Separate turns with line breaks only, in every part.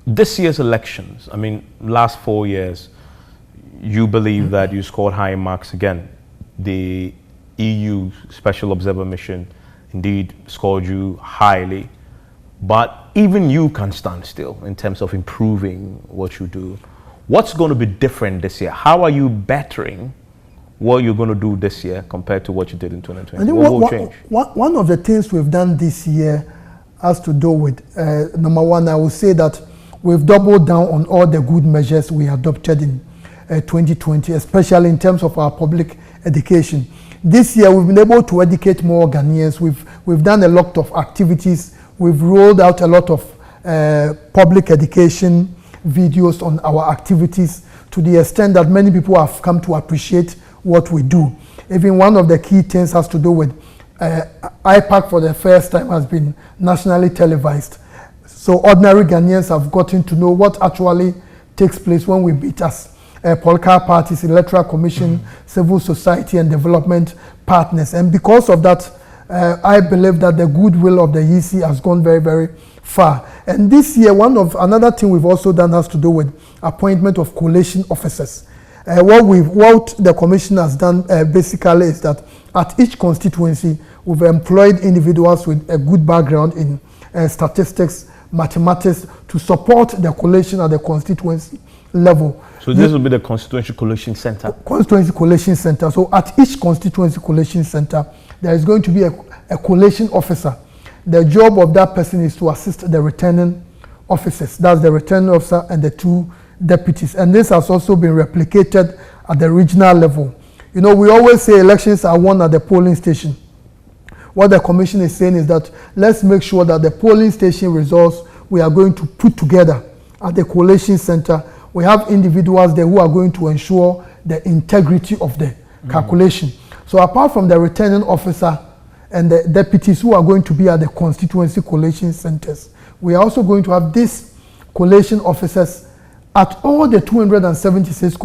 This year's elections, I mean, last 4 years, you believe that you scored high marks again. The EU Special Observer Mission indeed scored you highly, but even you can stand still in terms of improving what you do. What's going to be different this year? How are you bettering what you're going to do this year compared to what you did in 2020?
I think
what will change?
One of the things we've done this year has to do with, number one, I will say that we've doubled down on all the good measures we adopted in 2020, especially in terms of our public education. This year, we've been able to educate more Ghanaians. We've done a lot of activities. We've rolled out a lot of public education videos on our activities to the extent that many people have come to appreciate what we do. Even one of the key things has to do with IPAC for the first time has been nationally televised. So ordinary Ghanaians have gotten to know what actually takes place when we meet as political parties, electoral commission, civil society and development partners. And because of that, I believe that the goodwill of the EC has gone very, very far. And this year, another thing we've also done has to do with appointment of collation officers. What the commission has done basically is that at each constituency, we've employed individuals with a good background in statistics, mathematics, to support the collation at the constituency level.
So this will be the Constituency Collation Center?
Constituency Collation Center. So at each Constituency Collation Center, there is going to be a collation officer. The job of that person is to assist the returning officers. That's the returning officer and the 2 deputies. And this has also been replicated at the regional level. You know, we always say elections are won at the polling station. What the commission is saying is that let's make sure that the polling station results we are going to put together at the collation center. We have individuals there who are going to ensure the integrity of the calculation. So apart from the returning officer and the deputies who are going to be at the constituency collation centers, we are also going to have these collation officers at all the 276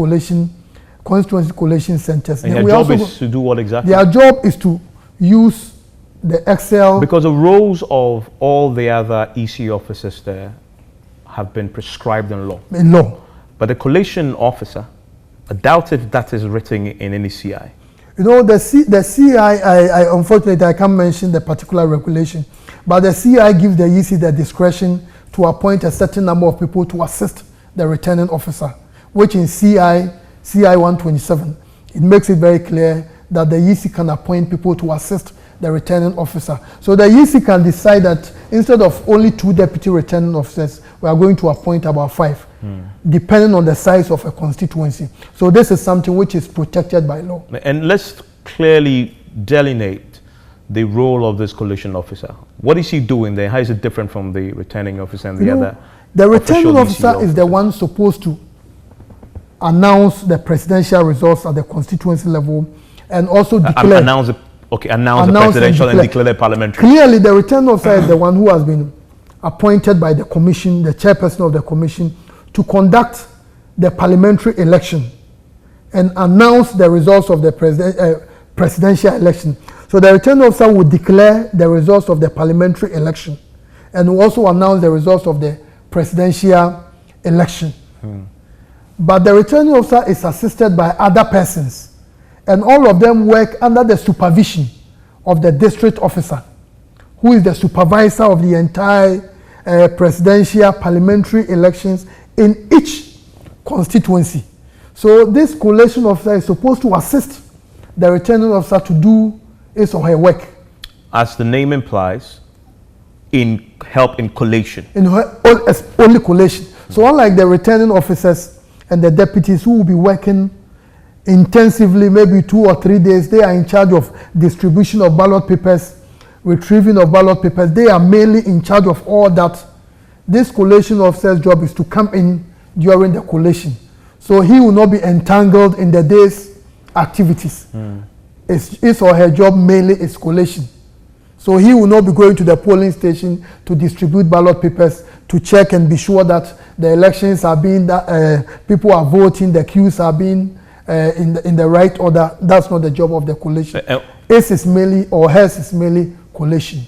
constituency collation centers.
And their job is to do what exactly?
Their job is to use the Excel.
Because the roles of all the other EC officers there have been prescribed in law.
In law.
But the collation officer, I doubt if that is written in any CI.
You know, the CI, unfortunately, I can't mention the particular regulation, but the CI gives the EC the discretion to appoint a certain number of people to assist the returning officer, which in CI 127, it makes it very clear that the EC can appoint people to assist the returning officer. So the EC can decide that instead of only 2 deputy returning officers, we are going to appoint about 5, depending on the size of a constituency. So this is something which is protected by law.
And let's clearly delineate the role of this collation officer. What is he doing there? How is it different from the returning officer and the other?
The returning officer is the one supposed to announce the presidential results at the constituency level and also declare.
Announce the presidential and declare the parliamentary.
Clearly, the returning officer is the one who has been appointed by the commission, the chairperson of the commission, to conduct the parliamentary election and announce the results of the presidential election. So the returning officer will declare the results of the parliamentary election and will also announce the results of the presidential election. But the returning officer is assisted by other persons, and all of them work under the supervision of the district officer, who is the supervisor of the entire presidential parliamentary elections in each constituency. So this collation officer is supposed to assist the returning officer to do his or her work.
As the name implies, help in collation.
Only collation. So unlike the returning officers and the deputies who will be working intensively, maybe 2 or 3 days, they are in charge of distribution of ballot papers, retrieving of ballot papers. They are mainly in charge of all that. This collation officer's job is to come in during the collation. So he will not be entangled in the day's activities. His or her job mainly is collation. So he will not be going to the polling station to distribute ballot papers, to check and be sure that the elections are being, people are voting, the queues are being in the right order. That's not the job of the collation. His is mainly, or hers is mainly collation.